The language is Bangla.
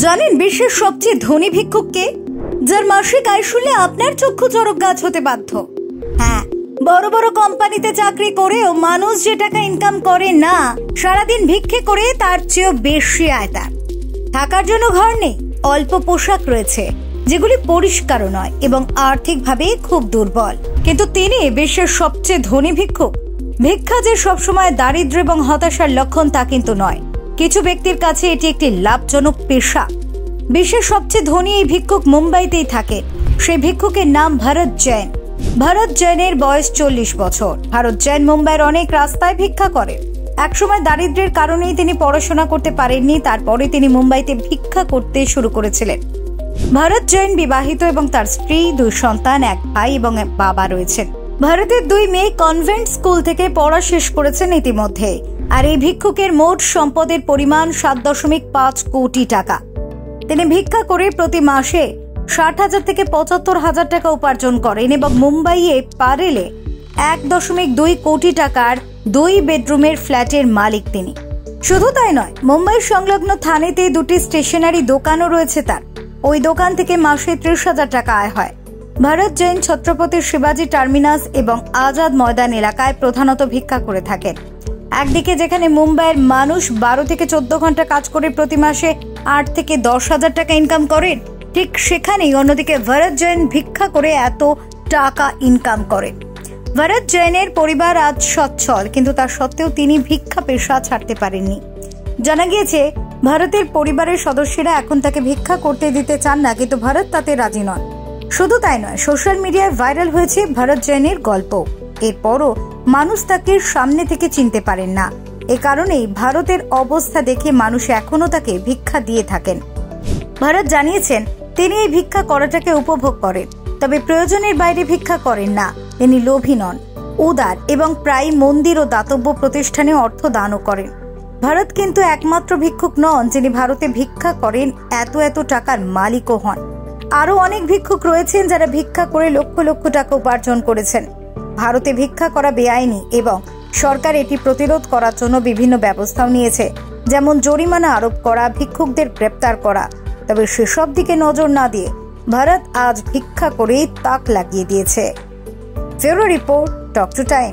জানেন বিশ্বের সবচেয়ে ধনী ভিক্ষুক কে? যার মাসিক আয় শুনলে আপনার চক্ষু চড়ক গাছ হতে বাধ্য। হ্যাঁ, বড় বড় কোম্পানিতে চাকরি করেও মানুষ যে টাকা ইনকাম করে না, সারাদিন ভিক্ষে করে তার চেয়েও বেশি আয় তার। থাকার জন্য ঘর নেই, অল্প পোশাক রয়েছে যেগুলি পরিষ্কারও নয় এবং আর্থিকভাবে খুব দুর্বল, কিন্তু তিনি বিশ্বের সবচেয়ে ধনী ভিক্ষুক। ভিক্ষা যে সবসময় দারিদ্র এবং হতাশার লক্ষণ তা কিন্তু নয়। কিছু ব্যক্তির কাছে এটি একটি লাভজনক পেশা। বিশ্বের সবচেয়ে ধনী এই ভিক্ষুক মুম্বাইতেই থাকে। সেই ভিক্ষুকের নাম ভরত জৈন। ভরত জৈনের বয়স 40 বছর। ভরত জৈন মুম্বাইয়ের অনেক রাস্তায় ভিক্ষা করে। একসময় দারিদ্র্যের কারণেই তিনি পড়াশোনা করতে পারেননি, তারপরে তিনি মুম্বাইতে ভিক্ষা করতে শুরু করেছিলেন। ভরত জৈন বিবাহিত এবং তার স্ত্রী, 2 সন্তান, 1 ভাই এবং এক বাবা রয়েছেন। ভারতের 2 মেয়ে কনভেন্ট স্কুল থেকে পড়া শেষ করেছেন ইতিমধ্যে। আর এই ভিক্ষুকের মোট সম্পদের পরিমাণ 7.5 কোটি টাকা। তিনি ভিক্ষা করে প্রতি মাসে 60,000 থেকে 75,000 টাকা উপার্জন করেন এবং মুম্বাইয়ে পারেলে 1.2 কোটি টাকার 2 বেডরুমের ফ্ল্যাটের মালিক তিনি। শুধু তাই নয়, মুম্বাই সংলগ্ন থানেতে 2টি স্টেশনারি দোকানও রয়েছে তার। ওই দোকান থেকে মাসে 30,000 টাকা আয় হয়। ভরত জৈন ছত্রপতি শিবাজি টার্মিনাস এবং আজাদ ময়দান এলাকায় প্রধানত ভিক্ষা করে থাকেন। একদিকে যেখানে মুম্বাইয়ের মানুষ 12 থেকে 14 ঘন্টা কাজ করে প্রতি মাসে 8 থেকে 10,000 টাকা ইনকাম করেন, ঠিক সেখানেই অন্যদিকে ভরত জৈন ভিক্ষা করে এত টাকা ইনকাম করেন। ভরত জৈনের পরিবার আজ সচ্ছল, কিন্তু তা সত্ত্বেও তিনি ভিক্ষা পেশা ছাড়তে পারেননি। জানা গিয়েছে ভারতের পরিবারের সদস্যরা এখন তাকে ভিক্ষা করতে দিতে চান না, কিন্তু ভারত তাতে রাজি নন। শুধু তাই নয়, সোশ্যাল মিডিয়ায় ভাইরাল হয়েছে ভরত জৈনের গল্প। এরপরও মানুষ তাকে সামনে থেকে চিনতে পারেন না। এ কারণেই ভারতের অবস্থা দেখে মানুষ এখনো তাকে ভিক্ষা দিয়ে থাকেন। ভারত জানিয়েছেন তিনি এই ভিক্ষা করাটাকে উপভোগ করেন, তবে প্রয়োজনের বাইরে ভিক্ষা করেন না। তিনি লোভী নন, উদার এবং প্রায় মন্দির ও দাতব্য প্রতিষ্ঠানে অর্থ দানও করেন। ভারত কিন্তু একমাত্র ভিক্ষুক নন যিনি ভারতে ভিক্ষা করেন এত টাকার মালিকও হন। আরো অনেক ভিক্ষুক রয়েছেন যারা ভিক্ষা করে লক্ষ লক্ষ টাকা উপার্জন করেছেন। ভারতে ভিক্ষা করা বেআইনি এবং সরকার এটি প্রতিরোধ করার জন্য বিভিন্ন ব্যবস্থাও নিয়েছে, যেমন জরিমানা আরোপ করা, ভিক্ষুকদের গ্রেপ্তার করা। তবে সেসব দিকে নজর না দিয়ে ভারত আজ ভিক্ষা করেই তাক লাগিয়ে দিয়েছে। Bureau report, talk to time.